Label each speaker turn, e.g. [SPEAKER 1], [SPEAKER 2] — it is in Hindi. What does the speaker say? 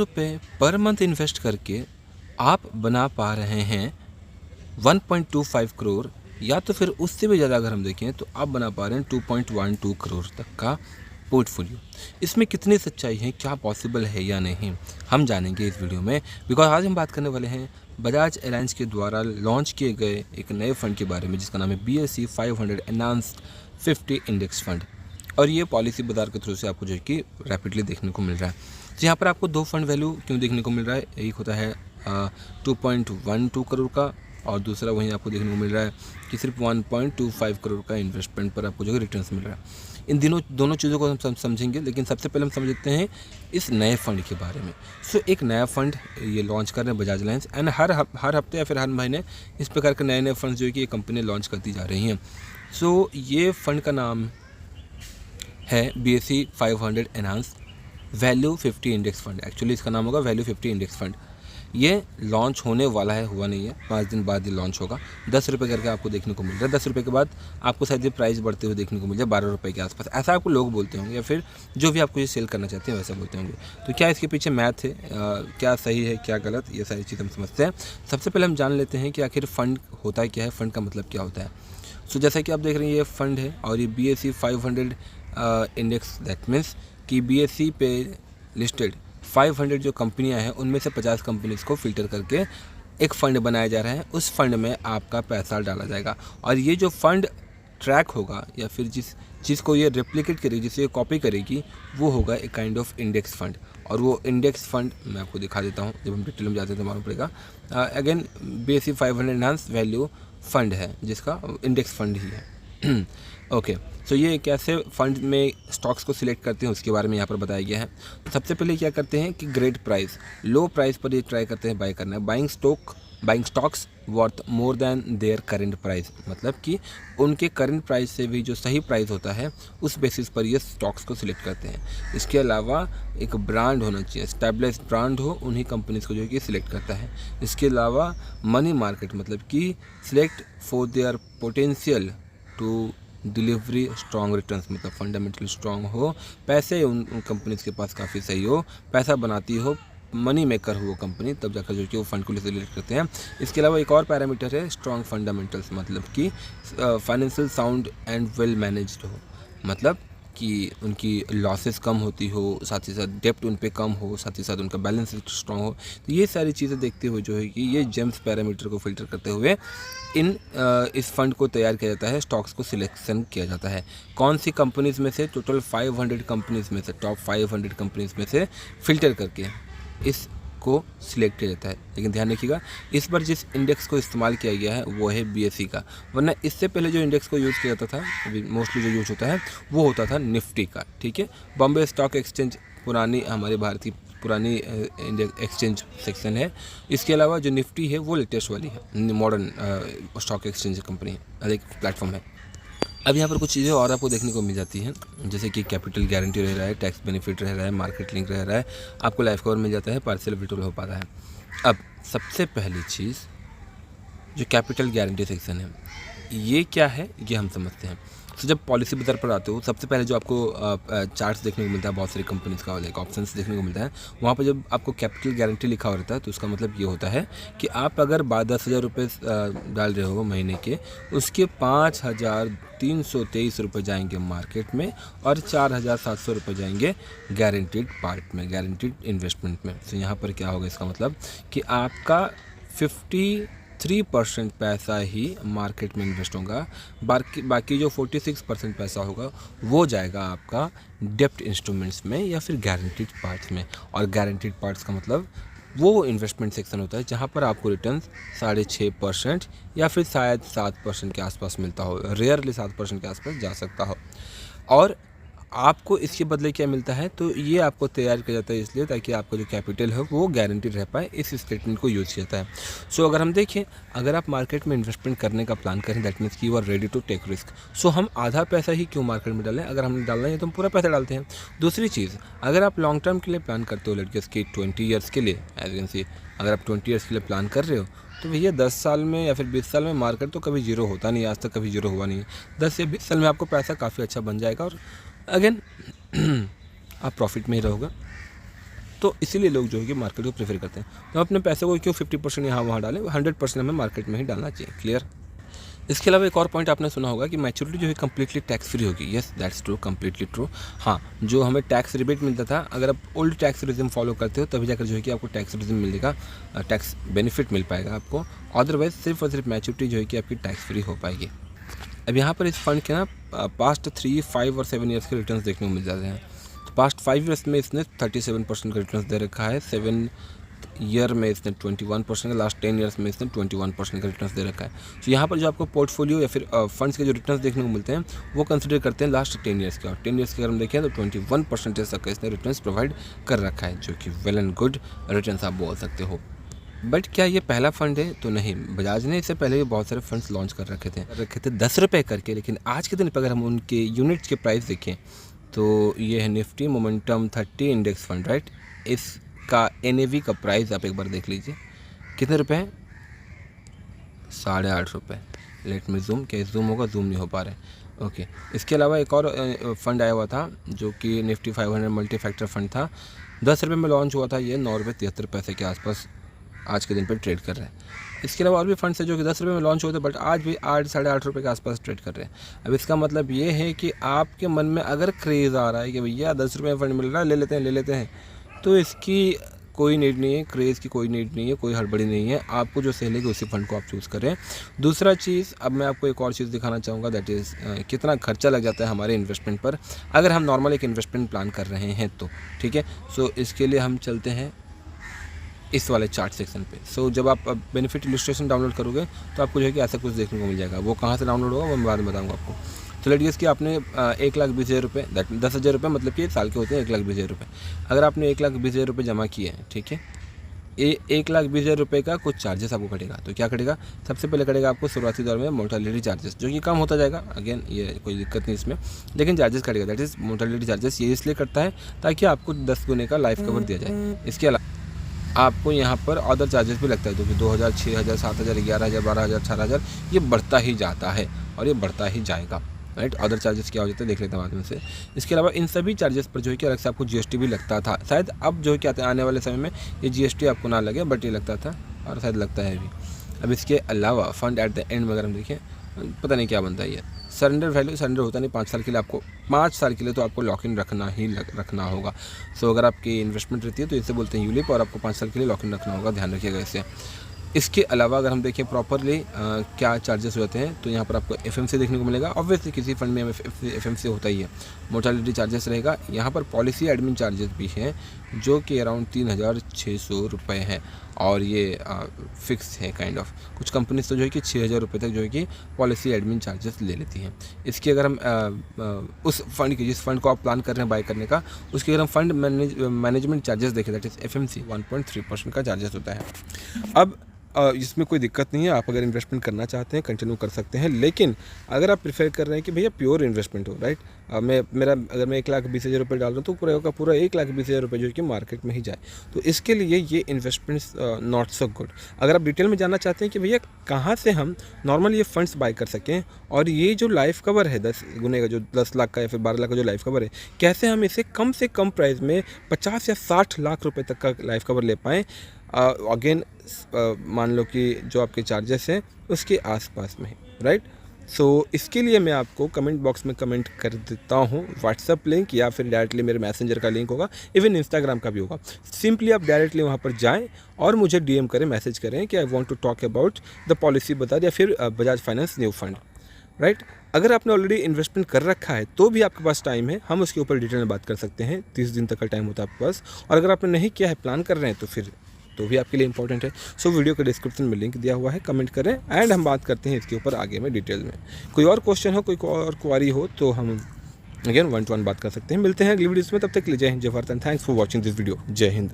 [SPEAKER 1] रुपये पर मंथ इन्वेस्ट करके आप बना पा रहे हैं 1.25 करोड़, या तो फिर उससे भी ज़्यादा अगर हम देखें तो आप बना पा रहे हैं 2.12 करोड़ तक का पोर्टफोलियो। इसमें कितनी सच्चाई है, क्या पॉसिबल है या नहीं, हम जानेंगे इस वीडियो में। बिकॉज आज हम बात करने वाले हैं बजाज एलायंस के द्वारा लॉन्च किए गए एक नए फंड के बारे में, जिसका नाम है BSE 500 एनहांस्ड 50 इंडेक्स फंड। और ये पॉलिसी बाजार के थ्रू से आपको जो है कि रैपिडली देखने को मिल रहा है। तो यहाँ पर आपको दो फंड वैल्यू क्यों देखने को मिल रहा है, एक होता है 2.12 करोड़ का, और दूसरा वहीं आपको देखने को मिल रहा है कि सिर्फ 1.25 करोड़ का इन्वेस्टमेंट पर आपको जो है रिटर्न्स मिल रहा है। इन दोनों चीज़ों को हम समझेंगे, लेकिन सबसे पहले हम समझते हैं इस नए फंड के बारे में। एक नया फंड ये लॉन्च कर रहे हैं बजाज एलायंस, एंड हर हफ्ते या फिर हर महीने इस प्रकार के नए फंड जो है कि ये कंपनी लॉन्च करती जा रही हैं। ये फंड का नाम है BSE 500 enhanced value 50 index fund. Actually इसका नाम होगा वैल्यू 50 इंडेक्स फंड। ये लॉन्च होने वाला है, हुआ नहीं है, 5 दिन बाद ये लॉन्च होगा। 10 रुपये करके आपको देखने को मिल रहा है। 10 रुपये के बाद आपको शायद ये प्राइस बढ़ते हुए देखने को मिल जाए 12 रुपये के आसपास, ऐसा आपको लोग बोलते होंगे, या फिर जो भी आपको ये सेल करना चाहते हैं वैसा बोलते होंगे। तो क्या इसके पीछे मैथ है, क्या सही है क्या गलत, ये सारी चीज़ हम समझते हैं। सबसे पहले हम जान लेते हैं कि आखिर फ़ंड होता है क्या है, फ़ंड का मतलब क्या होता है। जैसा कि आप देख रहे हैं ये फ़ंड है, और ये BSE 500 इंडेक्स, दैट मीन्स कि BSE पे लिस्टेड 500 जो कंपनियां हैं उनमें से 50 कंपनीज़ को फिल्टर करके एक फ़ंड बनाया जा रहा है। उस फंड में आपका पैसा डाला जाएगा, और ये जो फंड ट्रैक होगा या फिर जिस चीज़ को ये रेप्लिकेट करेगी, जिसे ये कॉपी करेगी, वो होगा एक काइंड ऑफ इंडेक्स फंड। और वो इंडेक्स फंड मैं आपको दिखा देता हूँ, जब हम डिटेल में जाते हैं तो मालूम पड़ेगा। Again BSE 500 enhanced value fund है, जिसका इंडेक्स फंड ही है। ओके, ये कैसे फंड में स्टॉक्स को सिलेक्ट करते हैं उसके बारे में यहाँ पर बताया गया है। तो सबसे पहले क्या करते हैं कि ग्रेट प्राइस, लो प्राइस पर ये ट्राई करते हैं बाय करना है। Buying stocks worth more than their current price, मतलब कि उनके करंट प्राइस से भी जो सही प्राइस होता है उस बेसिस पर ये स्टॉक्स को सिलेक्ट करते हैं। इसके अलावा एक ब्रांड होना चाहिए, एस्टैब्लिश्ड ब्रांड हो, उन्हीं कंपनीज को जो है कि सिलेक्ट करता है। इसके अलावा मनी मार्केट, मतलब कि select for their potential to delivery strong returns, मतलब फंडामेंटली स्ट्रॉन्ग हो, पैसे उन कंपनीज के पास काफ़ी सही हो, पैसा बनाती हो, मनी मेकर हो वो कंपनी, तब जाकर जो कि वो फंड को सिलेक्ट करते हैं। इसके अलावा एक और पैरामीटर है स्ट्रॉन्ग फंडामेंटल्स, मतलब कि financial sound and well managed हो, मतलब कि उनकी लॉसेस कम होती हो, साथ ही साथ डेप्ट उन पे कम हो, साथ ही साथ उनका बैलेंस शीट स्ट्रॉन्ग हो। तो ये सारी चीज़ें देखते हुए जो है कि ये जेम्स पैरामीटर को फिल्टर करते हुए इस फंड को तैयार किया जाता है, स्टॉक्स को सिलेक्शन किया जाता है। कौन सी कंपनीज़ में से, टोटल 500 कंपनीज़ में से, टॉप 500 कंपनीज़ में से फिल्टर करके इसको सिलेक्ट किया जाता है। लेकिन ध्यान रखिएगा, इस बार जिस इंडेक्स को इस्तेमाल किया गया है वो है BSE का, वरना इससे पहले जो इंडेक्स को यूज़ किया जाता था, अभी मोस्टली जो यूज होता है वो होता था निफ्टी का। ठीक है, बॉम्बे स्टॉक एक्सचेंज पुरानी, हमारे भारतीय पुरानी एक्सचेंज सेक्शन है। इसके अलावा जो निफ्टी है वो लेटेस्ट वाली है, मॉडर्न स्टॉक एक्सचेंज कंपनी है, एक प्लेटफॉर्म है। अब यहाँ पर कुछ चीज़ें और आपको देखने को मिल जाती हैं, जैसे कि कैपिटल गारंटी रह रहा है, टैक्स बेनिफिट रह रहा है, मार्केट लिंक रह रहा है, आपको लाइफ कवर मिल जाता है, पार्शियल विड्रॉल हो पाता है। अब सबसे पहली चीज़ जो कैपिटल गारंटी सेक्शन है, ये क्या है ये हम समझते हैं। जब पॉलिसी बाजार पर आते हो, सबसे पहले जो आपको चार्ट्स देखने को मिलता है बहुत सारी कंपनीज़ का, लाइक ऑप्शंस देखने को मिलता है, वहाँ पर जब आपको कैपिटल गारंटी लिखा हुआ रहता है तो उसका मतलब ये होता है कि आप अगर 10,000 रुपये डाल रहे हो महीने के, उसके 5,323 रुपये जाएंगे मार्केट में, और 4,700 रुपये जाएंगे गारंटीड पार्ट में, गारंटीड इन्वेस्टमेंट में। तो यहाँ पर क्या होगा, इसका मतलब कि आपका 53% पैसा ही मार्केट में इन्वेस्ट होगा, बाकी जो 46% पैसा होगा वो जाएगा आपका डेप्ट इंस्ट्रूमेंट्स में या फिर गारंटीड पार्ट्स में। और गारंटीड पार्ट्स का मतलब वो इन्वेस्टमेंट सेक्शन होता है जहाँ पर आपको रिटर्न 6.5% या फिर शायद 7% के आसपास मिलता हो, रेयरली 7% के आसपास जा सकता हो। और आपको इसके बदले क्या मिलता है, तो ये आपको तैयार किया जाता है इसलिए ताकि आपका जो कैपिटल है वो गारंटीड रह पाए, इस स्टेटमेंट को यूज़ किया जाता है। अगर हम देखें, अगर आप मार्केट में इन्वेस्टमेंट करने का प्लान करें, दैट मीन्स कि you are ready to take risk. हम आधा पैसा ही क्यों मार्केट में डालें, अगर हमने डालना है तो हम पूरा पैसा डालते हैं। दूसरी चीज़, अगर आप लॉन्ग टर्म के लिए प्लान करते हो, लड़के की 20 ईयर्स के लिए, एज यू कैन सी, अगर आप 20 ईयर्स के लिए प्लान कर रहे हो तो भैया 10 साल में या फिर 20 साल में मार्केट तो कभी जीरो होता नहीं, आज तक कभी जीरो हुआ नहीं। 10 या 20 साल में आपको पैसा काफ़ी अच्छा बन जाएगा, और अगेन आप प्रॉफिट में ही रहोगे। तो इसीलिए लोग जो है कि मार्केट को प्रेफर करते हैं। तो अपने पैसे को क्यों 50% यहाँ वहाँ डालें, 100% हमें मार्केट में ही डालना चाहिए। क्लियर। इसके अलावा एक और पॉइंट आपने सुना होगा कि मैच्योरिटी जो है कम्प्लीटली टैक्स फ्री होगी। Yes, that's true, completely true. हाँ, जो हमें टैक्स रिबेट मिलता था, अगर आप ओल्ड टैक्स रिजिम फॉलो करते हो तभी जाकर जो है कि आपको टैक्स रिजिम मिलेगा, टैक्स बेनिफिट मिल पाएगा आपको। अदरवाइज सिर्फ और सिर्फ मैच्योरिटी जो है कि आपकी टैक्स फ्री हो पाएगी। अब यहाँ पर इस फंड के ना पास्ट 3, 5 और 7 ईयर्स के रिटर्न देखने को मिल जाते हैं। तो पास्ट 5 ईयर्स में इसने 37% का रिटर्न दे रखा है, 7 ईयर में इसने 21% का, लास्ट 10 ईयर्स में इसने 21% का रिटर्न दे रखा है। तो यहाँ पर जो आपको पोर्टफोलियो या फिर फंड्स के जो रिटर्न देखने को मिलते हैं वो कंसिडर करते हैं लास्ट 10 ईयर्स के। और 10 ईयर्स के अगर हम देखें तो 21% तक का इसने रिटर्न प्रोवाइड कर रखा है, जो कि वेल एंड गुड रिटर्न आप बोल सकते हो। बट क्या ये पहला फंड है? तो नहीं, बजाज ने इससे पहले भी बहुत सारे फंड्स लॉन्च कर रखे थे 10 रुपये करके। लेकिन आज के दिन पर अगर हम उनके यूनिट्स के प्राइस देखें तो ये है Nifty momentum 30 index fund, right. इसका NAV का प्राइस आप एक बार देख लीजिए, कितने रुपए हैं? 8.5 रुपये। लेट में जूम, क्या जूम होगा? जूम नहीं हो पा रहे। ओके। इसके अलावा एक और फंड आया हुआ था जो कि निफ्टी 500 मल्टी फैक्टर फंड था, 10 रुपये में लॉन्च हुआ था। ये 9 रुपये 73 पैसे के आसपास आज के दिन पर ट्रेड कर रहे हैं। इसके अलावा और भी फंड्स है जो कि 10 रुपये में लॉन्च हुए थे, बट आज भी 8, 8.5 रुपये के आसपास ट्रेड कर रहे हैं। अब इसका मतलब ये है कि आपके मन में अगर क्रेज़ आ रहा है कि भैया 10 रुपये में फंड मिल रहा है, ले लेते हैं, तो इसकी कोई नीड नहीं है, क्रेज़ की कोई नीड नहीं है, कोई हड़बड़ी नहीं है। आपको जो सही लगे उसी फंड को आप चूज़ करें। दूसरा चीज़, अब मैं आपको एक और चीज़ दिखाना चाहूँगा, दैट इज़ कितना खर्चा लग जाता है हमारे इन्वेस्टमेंट पर अगर हम नॉर्मल एक इन्वेस्टमेंट प्लान कर रहे हैं तो। ठीक है, सो इसके लिए हम चलते हैं इस वाले चार्ट सेक्शन पे। सो जब आप बेनिफिट इलस्ट्रेशन डाउनलोड करोगे तो आपको जो है कि ऐसा कुछ देखने को मिल जाएगा। वो कहाँ से डाउनलोड होगा वो मैं बाद में बताऊँगा आपको। तो लेट गेस कि आपने 1,20,000 रुपये, दैट 10,000 रुपये मतलब कि साल के होते हैं 1,20,000 रुपये। अगर आपने 1,20,000 रुपये जमा किए हैं, ठीक है, 1,20,000 रुपये का कुछ चार्जेस आपको कटेगा। तो क्या कटेगा? सबसे पहले कटेगा आपको शुरुआती दौर में मोर्टेलिटी चार्जेस, जो कि कम होता जाएगा। अगेन ये कोई दिक्कत नहीं इसमें, लेकिन चार्जेस कटेगा। That is mortality charges. ये इसलिए करता है ताकि आपको 10 गुने का लाइफ कवर दिया जाए। इसके अलावा आपको यहाँ पर अदर चार्जेस भी लगता है, जो कि 2,000, 6,000, 7,000, 11,000, 12,000, 18,000 ये बढ़ता ही जाता है और ये बढ़ता ही जाएगा, राइट। अदर चार्जेस क्या हो जाते हैं देख लेते हैं बाद में से। इसके अलावा इन सभी चार्जेस पर जो है कि अलग से आपको GST भी लगता था। शायद अब जो है क्या आने वाले समय में ये GST आपको ना लगे, बट ये लगता था और शायद लगता है भी। अब इसके अलावा फंड एट द एंड में अगर हम देखें, पता नहीं क्या बनता है ये सरेंडर वैल्यू। सरेंडर होता नहीं, 5 साल के लिए आपको, 5 साल के लिए तो आपको लॉक इन रखना होगा। सो अगर आपकी इन्वेस्टमेंट रहती है तो इसे बोलते हैं यूलिप, और आपको 5 साल के लिए लॉक इन रखना होगा, ध्यान रखिएगा इसे। इसके अलावा अगर हम देखें प्रॉपरली क्या चार्जेस होते हैं, तो यहाँ पर आपको FMC देखने को मिलेगा। ऑब्वियसली किसी फंड में FMC होता ही है, मोर्टेलिटी चार्जेस रहेगा। यहाँ पर पॉलिसी एडमिन चार्जेस भी हैं जो कि अराउंड 3,600 रुपये हैं, और ये फिक्स है काइंड ऑफ। कुछ कंपनीज तो जो है कि 6,000 रुपये तक जो है कि पॉलिसी एडमिन चार्जेस ले लेती हैं। इसकी अगर हम उस फंड की, जिस फंड को आप प्लान कर रहे हैं बाय करने का, उसकी अगर हम फंड मैनेजमेंट चार्जेस देखें, दैट इज़ FMC, 1.3% का चार्जेस होता है। अब इसमें कोई दिक्कत नहीं है, आप अगर इन्वेस्टमेंट करना चाहते हैं कंटिन्यू कर सकते हैं। लेकिन अगर आप प्रेफर कर रहे हैं कि भैया प्योर इन्वेस्टमेंट हो, राइट, अगर मैं 1,20,000 रुपये डाल रहा हूँ तो पूरा का पूरा 1,20,000 रुपये जो कि मार्केट में ही जाए, तो इसके लिए ये इन्वेस्टमेंट्स नॉट सो गुड। अगर आप डिटेल में जानना चाहते हैं कि भैया कहाँ से हम नॉर्मल ये फंड्स बाय कर सकें, और ये जो लाइफ कवर है 10 गुने का, जो 10 लाख का या फिर 12 लाख का जो लाइफ कवर है, कैसे हम इसे कम से कम प्राइस में 50 या 60 लाख रुपये तक का लाइफ कवर ले पाएँ, अगेन मान लो कि जो आपके चार्जेस हैं उसके आसपास में, राइट। सो इसके लिए मैं आपको कमेंट बॉक्स में कमेंट कर देता हूँ व्हाट्सअप लिंक, या फिर डायरेक्टली मेरे मैसेंजर का लिंक होगा, इवन इंस्टाग्राम का भी होगा। सिंपली आप डायरेक्टली वहाँ पर जाएं और मुझे DM करें, मैसेज करें कि I want to talk about the policy बता दिया, फिर Bajaj finance new fund, right. अगर आपने ऑलरेडी इन्वेस्टमेंट कर रखा है तो भी आपके पास टाइम है, हम उसके ऊपर डिटेल में बात कर सकते हैं। 30 दिन तक का टाइम होता है आपके पास। और अगर आपने नहीं किया है, प्लान कर रहे हैं, तो फिर तो भी आपके लिए इंपॉर्टेंट है। सो वीडियो के डिस्क्रिप्शन में लिंक दिया हुआ है, कमेंट करें एंड हम बात करते हैं इसके ऊपर आगे में डिटेल में। कोई और क्वेश्चन हो, कोई और क्वारी हो, तो हम अगेन 1-to-1 बात कर सकते हैं। मिलते हैं अगली वीडियोस में, तब तक के लिए जय हिंद, जय Bharat and thanks for watching this video. जय हिंद।